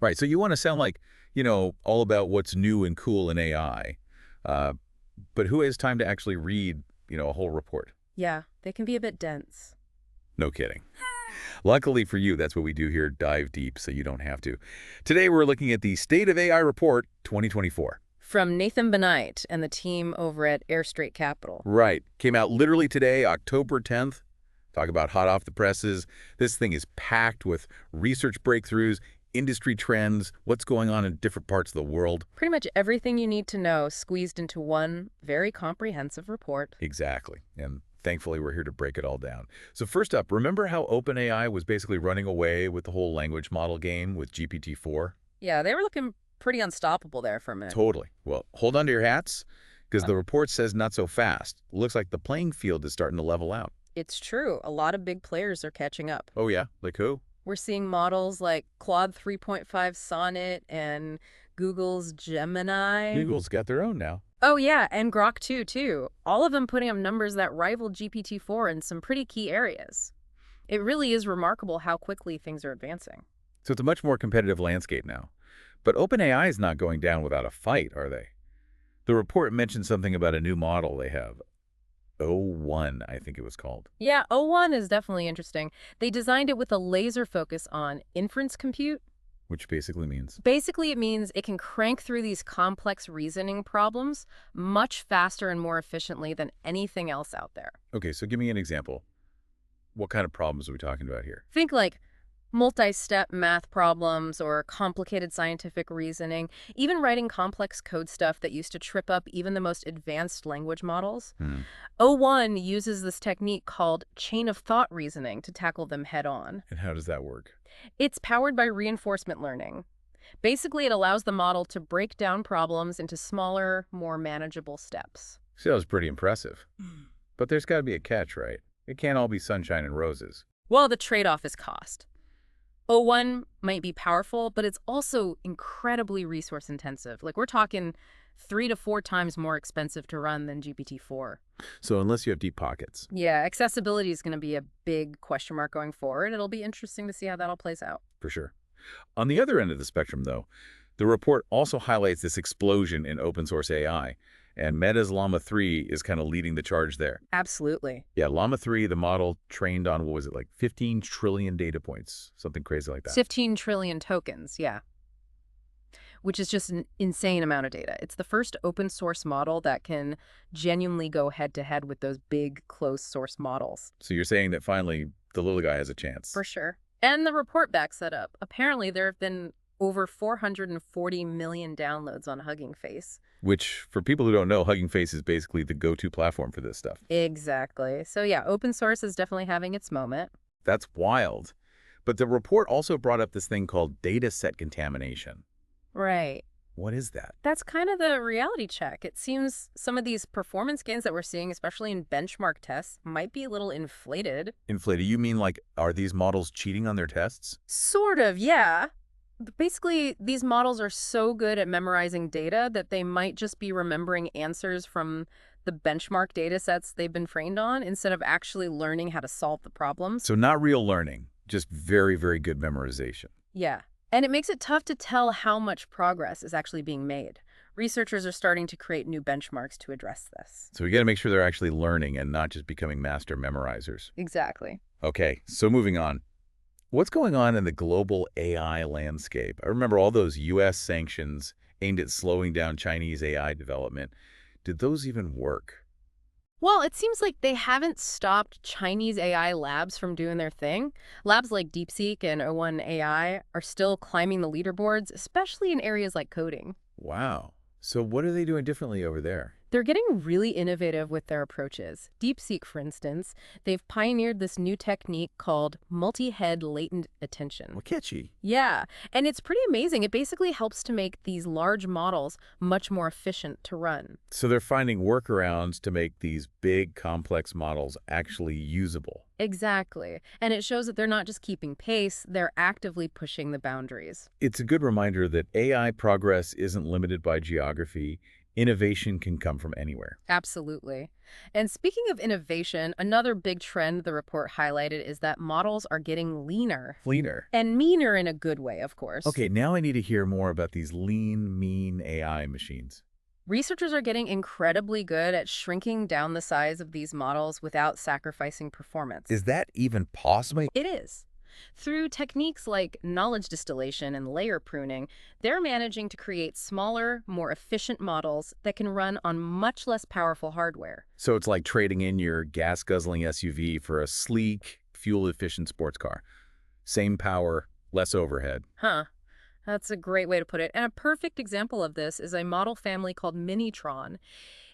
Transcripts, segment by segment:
Right. So you want to sound like, all about what's new and cool in AI. Uh, but who has time to actually read, a whole report? Yeah, they can be a bit dense. No kidding. Luckily for you, that's what we do here, dive deep so you don't have to. Today we're looking at the State of AI Report 2024. From Nathan Benight and the team over at Air Straight Capital. Right. Came out literally today, October 10th. Talk about hot off the presses. This thing is packed with research breakthroughs, industry trends, what's going on in different parts of the world. Pretty much everything you need to know squeezed into one very comprehensive report. Exactly. And thankfully, we're here to break it all down. So first up, remember how OpenAI was basically running away with the whole language model game with GPT-4? Yeah, they were looking pretty unstoppable there for a minute. Totally. Well, hold on to your hats, because the report says not so fast. Looks like the playing field is starting to level out. It's true. A lot of big players are catching up. Oh, yeah? Like who? We're seeing models like Claude 3.5 Sonnet and Google's Gemini. Google's got their own now. Oh, yeah, and Grok 2, too. All of them putting up numbers that rival GPT-4 in some pretty key areas. It really is remarkable how quickly things are advancing. So it's a much more competitive landscape now. But OpenAI is not going down without a fight, are they? The report mentioned something about a new model they have. O1, I think it was called. Yeah, O1 is definitely interesting. They designed it with a laser focus on inference compute. Which basically means? Basically, it means it can crank through these complex reasoning problems much faster and more efficiently than anything else out there. Okay, so give me an example. What kind of problems are we talking about here? Think like multi-step math problems or complicated scientific reasoning, even writing complex code stuff that used to trip up even the most advanced language models. Hmm. O1 uses this technique called chain of thought reasoning to tackle them head on. And how does that work? It's powered by reinforcement learning. Basically, it allows the model to break down problems into smaller, more manageable steps. Sounds pretty impressive. But there's got to be a catch, right? It can't all be sunshine and roses. Well, the trade-off is cost. O1 might be powerful, but it's also incredibly resource intensive. Like we're talking 3 to 4 times more expensive to run than GPT-4. So unless you have deep pockets. Yeah, accessibility is going to be a big question mark going forward. It'll be interesting to see how that all plays out. For sure. On the other end of the spectrum, though, the report also highlights this explosion in open source AI. And Meta's Llama 3 is kind of leading the charge there. Absolutely. Yeah, Llama 3, the model trained on, what was it, like 15 trillion data points, something crazy like that. 15 trillion tokens, yeah. Which is just an insane amount of data. It's the first open source model that can genuinely go head to head with those big closed source models. So you're saying that finally the little guy has a chance. For sure. And the report backs that up. Apparently, there have been over 440 million downloads on Hugging Face. Which, for people who don't know, Hugging Face is basically the go-to platform for this stuff. Exactly. So yeah, open source is definitely having its moment. That's wild. But the report also brought up this thing called data set contamination. Right. What is that? That's kind of the reality check. It seems some of these performance gains that we're seeing, especially in benchmark tests, might be a little inflated. Inflated? You mean like, are these models cheating on their tests? Sort of, yeah. Basically, these models are so good at memorizing data that they might just be remembering answers from the benchmark data sets they've been trained on instead of actually learning how to solve the problems. So not real learning, just very, very good memorization. Yeah. And it makes it tough to tell how much progress is actually being made. Researchers are starting to create new benchmarks to address this. So we got to make sure they're actually learning and not just becoming master memorizers. Exactly. Okay, so moving on. What's going on in the global AI landscape? I remember all those U.S. sanctions aimed at slowing down Chinese AI development. Did those even work? Well, it seems like they haven't stopped Chinese AI labs from doing their thing. Labs like DeepSeek and O1 AI are still climbing the leaderboards, especially in areas like coding. Wow. So what are they doing differently over there? They're getting really innovative with their approaches. DeepSeek, for instance, they've pioneered this new technique called multi-head latent attention. Well, catchy. Yeah, and it's pretty amazing. It basically helps to make these large models much more efficient to run. So they're finding workarounds to make these big, complex models actually usable. Exactly. And it shows that they're not just keeping pace, they're actively pushing the boundaries. It's a good reminder that AI progress isn't limited by geography, Innovation can come from anywhere. Absolutely. And speaking of innovation, another big trend the report highlighted is that models are getting leaner. Leaner. And meaner in a good way, of course. Okay, now I need to hear more about these lean, mean AI machines. Researchers are getting incredibly good at shrinking down the size of these models without sacrificing performance. Is that even possible? It is. Through techniques like knowledge distillation and layer pruning, they're managing to create smaller, more efficient models that can run on much less powerful hardware. So it's like trading in your gas-guzzling SUV for a sleek, fuel-efficient sports car. Same power, less overhead. Huh. That's a great way to put it. And a perfect example of this is a model family called Minitron.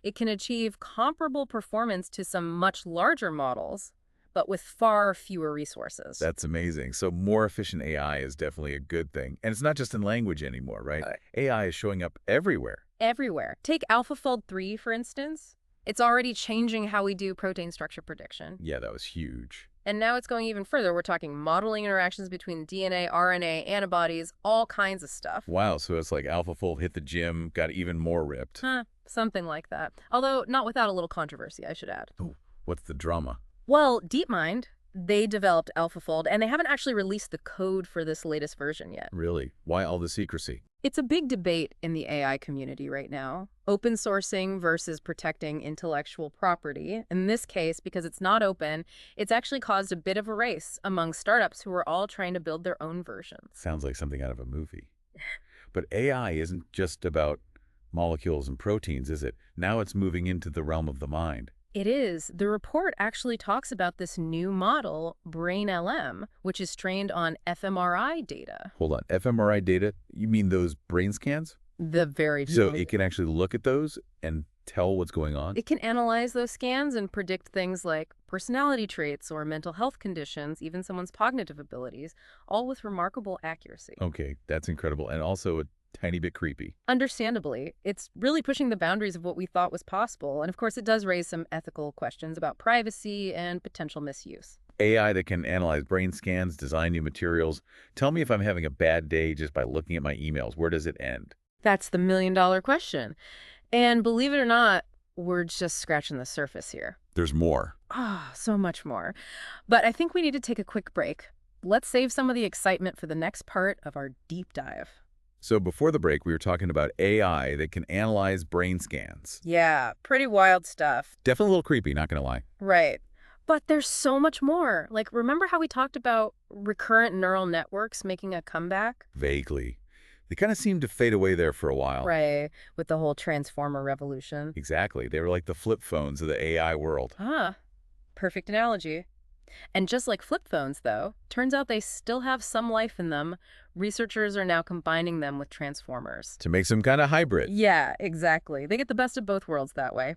It can achieve comparable performance to some much larger models, but with far fewer resources. That's amazing. So more efficient AI is definitely a good thing. And it's not just in language anymore, right? AI is showing up everywhere. Everywhere. Take AlphaFold 3, for instance. It's already changing how we do protein structure prediction. Yeah, that was huge. And now it's going even further. We're talking modeling interactions between DNA, RNA, antibodies, all kinds of stuff. Wow, so it's like AlphaFold hit the gym, got even more ripped. Huh, something like that. Although not without a little controversy, I should add. Oh, what's the drama? Well, DeepMind, they developed AlphaFold, and they haven't actually released the code for this latest version yet. Really? Why all the secrecy? It's a big debate in the AI community right now. Open sourcing versus protecting intellectual property. In this case, because it's not open, it's actually caused a bit of a race among startups who are all trying to build their own versions. Sounds like something out of a movie. But AI isn't just about molecules and proteins, is it? Now it's moving into the realm of the mind. It is. The report actually talks about this new model, BrainLM, which is trained on fMRI data. Hold on, fMRI data? You mean those brain scans? The very So it can actually look at those and tell what's going on? It can analyze those scans and predict things like personality traits or mental health conditions, even someone's cognitive abilities, all with remarkable accuracy. Okay, that's incredible. And also a tiny bit creepy. Understandably, it's really pushing the boundaries of what we thought was possible. And of course, it does raise some ethical questions about privacy and potential misuse. AI that can analyze brain scans, design new materials. Tell me if I'm having a bad day just by looking at my emails. Where does it end? That's the million-dollar question. And believe it or not, we're just scratching the surface here. There's more. Ah, so much more. But I think we need to take a quick break. Let's save some of the excitement for the next part of our deep dive. So before the break, we were talking about AI that can analyze brain scans. Yeah, pretty wild stuff. Definitely a little creepy, not going to lie. Right. But there's so much more. Like, remember how we talked about recurrent neural networks making a comeback? Vaguely. They kind of seemed to fade away there for a while. Right, with the whole transformer revolution. Exactly. They were like the flip phones of the AI world. Ah, perfect analogy. And just like flip phones, though, turns out they still have some life in them. Researchers are now combining them with transformers. To make some kind of hybrid. Yeah, exactly. They get the best of both worlds that way.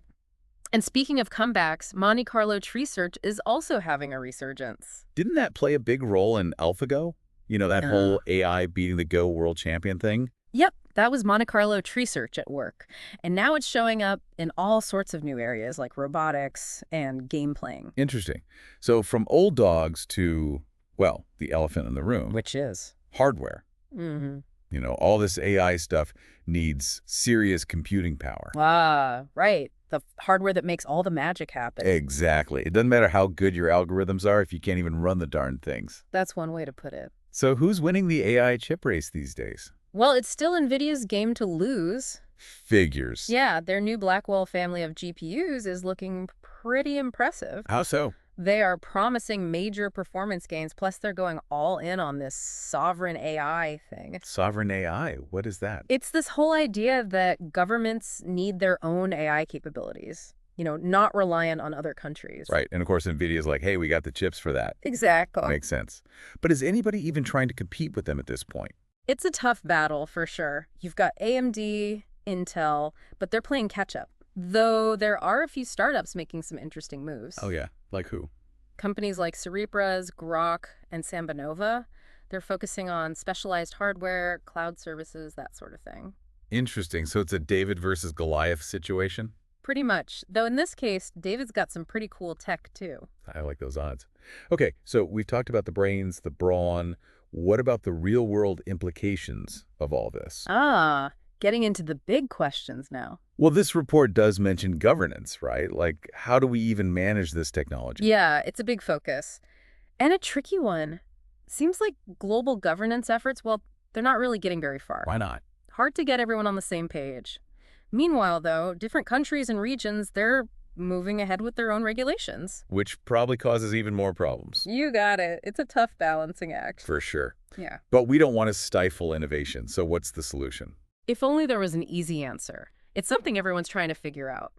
And speaking of comebacks, Monte Carlo Tree Search is also having a resurgence. Didn't that play a big role in AlphaGo? You know, that whole AI beating the Go world champion thing? Yep, that was Monte Carlo Tree Search at work. And now it's showing up in all sorts of new areas like robotics and game playing. Interesting. So from old dogs to, well, the elephant in the room. Which is? Hardware. Mm-hmm. You know, all this AI stuff needs serious computing power. Ah, right. The hardware that makes all the magic happen. Exactly. It doesn't matter how good your algorithms are if you can't even run the darn things. That's one way to put it. So who's winning the AI chip race these days? Well, it's still NVIDIA's game to lose. Figures. Yeah, their new Blackwell family of GPUs is looking pretty impressive. How so? They are promising major performance gains, plus they're going all in on this sovereign AI thing. Sovereign AI, what is that? It's this whole idea that governments need their own AI capabilities, you know, not reliant on other countries. Right, and of course NVIDIA's like, hey, we got the chips for that. Exactly. Makes sense. But is anybody even trying to compete with them at this point? It's a tough battle, for sure. You've got AMD, Intel, but they're playing catch-up. Though there are a few startups making some interesting moves. Oh yeah, like who? Companies like Cerebras, Grok, and Sambanova, they're focusing on specialized hardware, cloud services, that sort of thing. Interesting. So it's a David versus Goliath situation? Pretty much. Though in this case, David's got some pretty cool tech, too. I like those odds. Okay, so we've talked about the brains, the brawn. What about the real-world implications of all this? Ah, getting into the big questions now. Well, this report does mention governance, right? Like, how do we even manage this technology? Yeah, it's a big focus. And a tricky one. Seems like global governance efforts, well, they're not really getting very far. Why not? Hard to get everyone on the same page. Meanwhile, though, different countries and regions, they're moving ahead with their own regulations. Which probably causes even more problems. You got it. It's a tough balancing act. For sure. Yeah. But we don't want to stifle innovation, so what's the solution? If only there was an easy answer. It's something everyone's trying to figure out.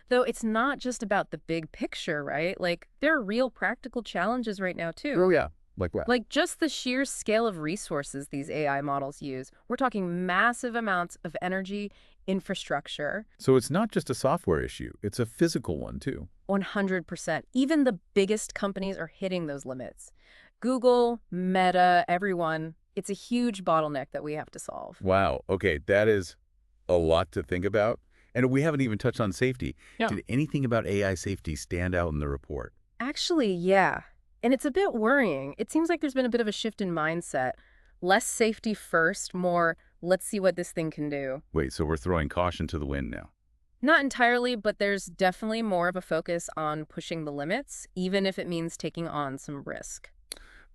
Though it's not just about the big picture, right? Like, there are real practical challenges right now, too. Oh, yeah. Like what? Like, just the sheer scale of resources these AI models use. We're talking massive amounts of energy, infrastructure, So it's not just a software issue, it's a physical one, too. 100%. Even the biggest companies are hitting those limits. Google, Meta, everyone. It's a huge bottleneck that we have to solve. Wow. Okay, that is a lot to think about. And we haven't even touched on safety. Yeah. Did anything about AI safety stand out in the report? Actually, yeah. And it's a bit worrying. It seems like there's been a bit of a shift in mindset. Less safety first, more, let's see what this thing can do. Wait, so we're throwing caution to the wind now. Not entirely, but there's definitely more of a focus on pushing the limits, even if it means taking on some risk.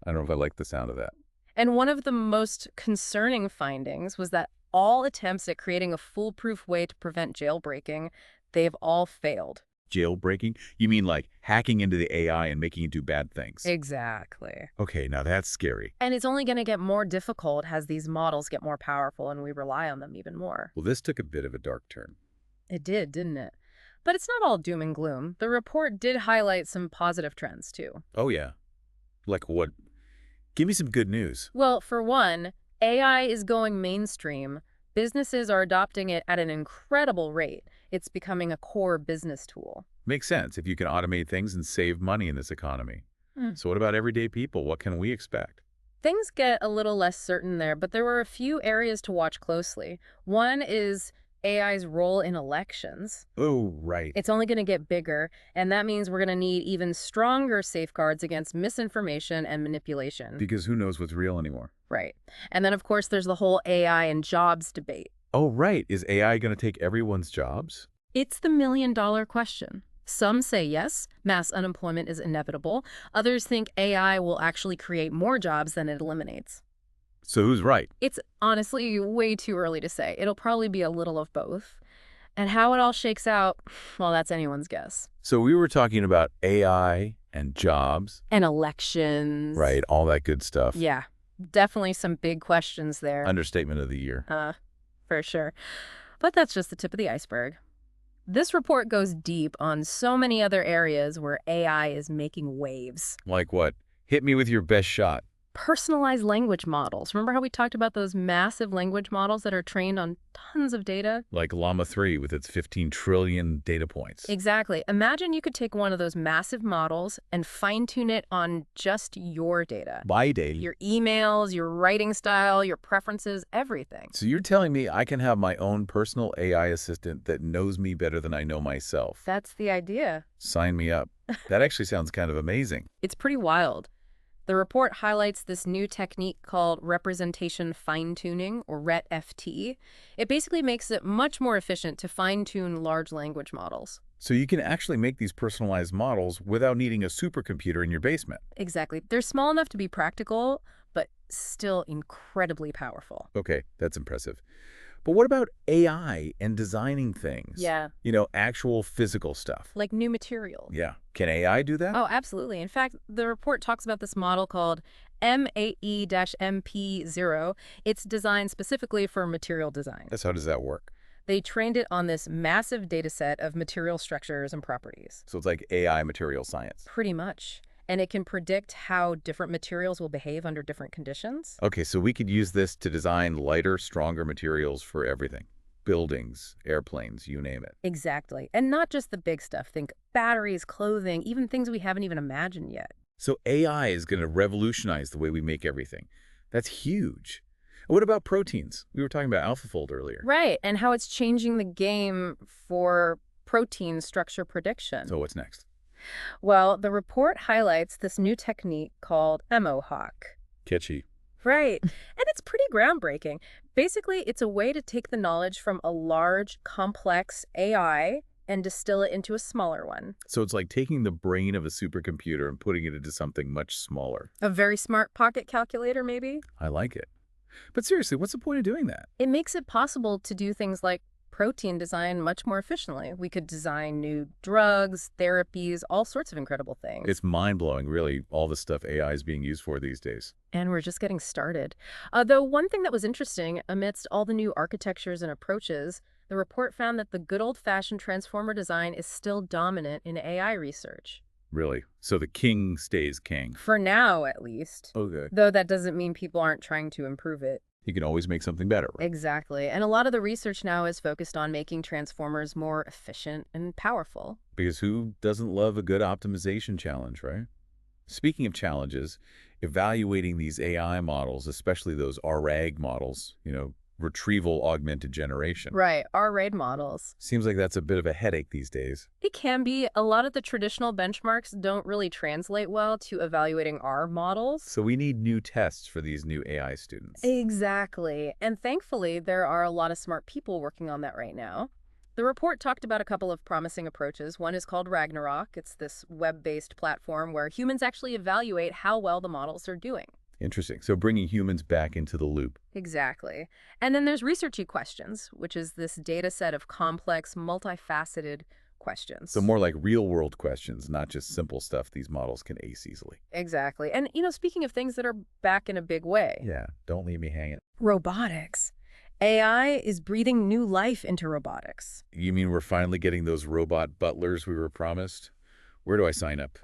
I don't know if I like the sound of that. And one of the most concerning findings was that all attempts at creating a foolproof way to prevent jailbreaking, they've all failed. Jailbreaking? You mean like hacking into the AI and making it do bad things? Exactly. Okay, now that's scary. And it's only going to get more difficult as these models get more powerful and we rely on them even more. Well, this took a bit of a dark turn. It did, didn't it? But it's not all doom and gloom. The report did highlight some positive trends, too. Oh, yeah. Like what? Give me some good news. Well, for one, AI is going mainstream. Businesses are adopting it at an incredible rate. It's becoming a core business tool. Makes sense if you can automate things and save money in this economy. So what about everyday people? What can we expect? Things get a little less certain there, but there were a few areas to watch closely. One is AI's role in elections. Oh, right. It's only going to get bigger, and that means we're going to need even stronger safeguards against misinformation and manipulation. Because who knows what's real anymore? Right. And then, of course, there's the whole AI and jobs debate. Oh, right. Is AI going to take everyone's jobs? It's the million-dollar question. Some say yes, mass unemployment is inevitable. Others think AI will actually create more jobs than it eliminates. So who's right? It's honestly way too early to say. It'll probably be a little of both. And how it all shakes out, well, that's anyone's guess. So we were talking about AI and jobs, And elections. right? All that good stuff. Yeah, definitely some big questions there. Understatement of the year. For sure. But that's just the tip of the iceberg. This report goes deep on so many other areas where AI is making waves. Like what? Hit me with your best shot. Personalized language models. Remember how we talked about those massive language models that are trained on tons of data? Like Llama 3 with its 15 trillion data points. Exactly. Imagine you could take one of those massive models and fine-tune it on just your data. By day. Your emails, your writing style, your preferences, everything. So you're telling me I can have my own personal AI assistant that knows me better than I know myself? That's the idea. Sign me up. That actually sounds kind of amazing. It's pretty wild. The report highlights this new technique called representation fine-tuning, or RET-FT. It basically makes it much more efficient to fine-tune large language models. So you can actually make these personalized models without needing a supercomputer in your basement. Exactly. They're small enough to be practical, but still incredibly powerful. Okay, that's impressive. But what about AI and designing things? Yeah. You know, actual physical stuff. Like new material. Yeah. Can AI do that? Oh, absolutely. In fact, the report talks about this model called MAE-MP0. It's designed specifically for material design. How does that work? They trained it on this massive data set of material structures and properties. So it's like AI material science. Pretty much. And it can predict how different materials will behave under different conditions. Okay, so we could use this to design lighter, stronger materials for everything. Buildings, airplanes, you name it. Exactly. And not just the big stuff. Think batteries, clothing, even things we haven't even imagined yet. So AI is going to revolutionize the way we make everything. That's huge. What about proteins? We were talking about AlphaFold earlier. Right, and how it's changing the game for protein structure prediction. So what's next? Well, the report highlights this new technique called MOHawk. Catchy. Right. And it's pretty groundbreaking. Basically, it's a way to take the knowledge from a large, complex AI and distill it into a smaller one. So it's like taking the brain of a supercomputer and putting it into something much smaller. A very smart pocket calculator, maybe? I like it. But seriously, what's the point of doing that? It makes it possible to do things like protein design much more efficiently. We could design new drugs, therapies, all sorts of incredible things. It's mind-blowing, really, all the stuff AI is being used for these days. And we're just getting started. Though one thing that was interesting, amidst all the new architectures and approaches, the report found that the good old-fashioned transformer design is still dominant in AI research. Really. So the king stays king. For now, at least. Okay. Though that doesn't mean people aren't trying to improve it. You can always make something better, right? Exactly. And a lot of the research now is focused on making transformers more efficient and powerful. Because who doesn't love a good optimization challenge, right? Speaking of challenges, evaluating these AI models, especially those RAG models, retrieval augmented generation. Right, our RAID models. Seems like that's a bit of a headache these days. It can be. A lot of the traditional benchmarks don't really translate well to evaluating our models. So we need new tests for these new AI students. Exactly. And thankfully, there are a lot of smart people working on that right now. The report talked about a couple of promising approaches. One is called Ragnarok. It's this web-based platform where humans actually evaluate how well the models are doing. Interesting. So bringing humans back into the loop. Exactly. And then there's researchy questions, which is this data set of complex, multifaceted questions. So more like real-world questions, not just simple stuff these models can ace easily. Exactly. And, speaking of things that are back in a big way. Yeah, don't leave me hanging. Robotics. AI is breathing new life into robotics. You mean we're finally getting those robot butlers we were promised? Where do I sign up?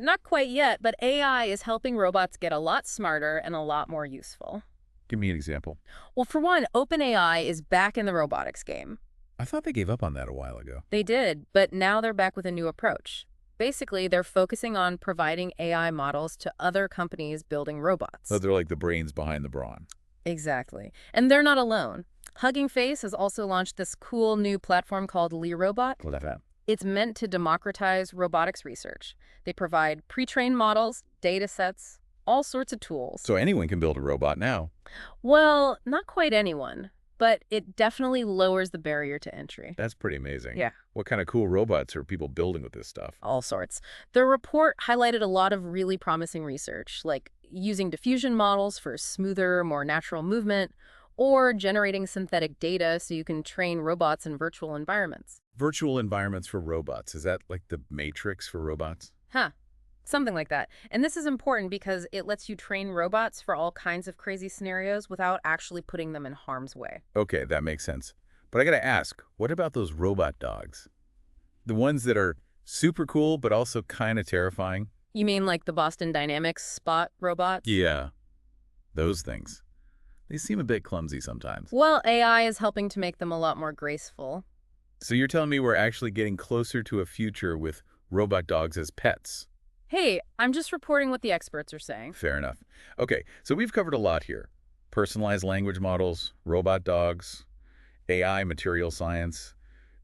Not quite yet, but AI is helping robots get a lot smarter and a lot more useful. Give me an example. Well, for one, OpenAI is back in the robotics game. I thought they gave up on that a while ago. They did, but now they're back with a new approach. Basically, they're focusing on providing AI models to other companies building robots. So they're like the brains behind the brawn. Exactly. And they're not alone. Hugging Face has also launched this cool new platform called LeRobot. What that? It's meant to democratize robotics research. They provide pre-trained models, data sets, all sorts of tools. So anyone can build a robot now. Well, not quite anyone, but it definitely lowers the barrier to entry. That's pretty amazing. Yeah. What kind of cool robots are people building with this stuff? All sorts. The report highlighted a lot of really promising research, like using diffusion models for smoother, more natural movement, or generating synthetic data so you can train robots in virtual environments. Virtual environments for robots. Is that like the Matrix for robots? Huh. Something like that. And this is important because it lets you train robots for all kinds of crazy scenarios without actually putting them in harm's way. Okay, that makes sense. But I gotta ask, what about those robot dogs? The ones that are super cool, but also kind of terrifying? You mean like the Boston Dynamics Spot robots? Yeah, those things. They seem a bit clumsy sometimes. Well, AI is helping to make them a lot more graceful. So you're telling me we're actually getting closer to a future with robot dogs as pets? Hey, I'm just reporting what the experts are saying. Fair enough. Okay, so we've covered a lot here. Personalized language models, robot dogs, AI material science.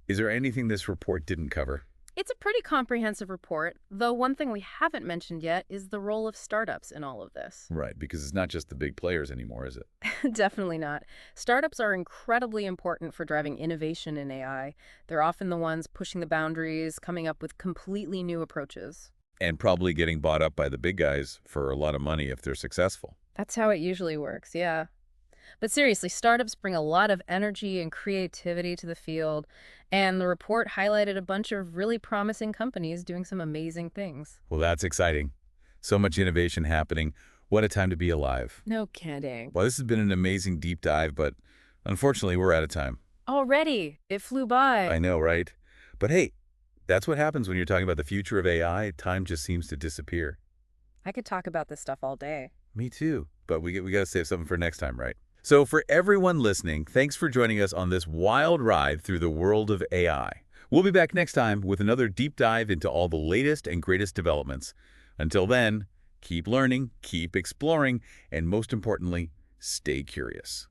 Is there anything this report didn't cover? It's a pretty comprehensive report, though one thing we haven't mentioned yet is the role of startups in all of this. Right, because it's not just the big players anymore, is it? Definitely not. Startups are incredibly important for driving innovation in AI. They're often the ones pushing the boundaries, coming up with completely new approaches. And probably getting bought up by the big guys for a lot of money if they're successful. That's how it usually works, yeah. But seriously, startups bring a lot of energy and creativity to the field, and the report highlighted a bunch of really promising companies doing some amazing things. Well, that's exciting. So much innovation happening. What a time to be alive. No kidding. Well, this has been an amazing deep dive, but unfortunately, we're out of time. Already, it flew by. I know, right? But hey, that's what happens when you're talking about the future of AI. Time just seems to disappear. I could talk about this stuff all day. Me too. But we got to save something for next time, right? So for everyone listening, thanks for joining us on this wild ride through the world of AI. We'll be back next time with another deep dive into all the latest and greatest developments. Until then, keep learning, keep exploring, and most importantly, stay curious.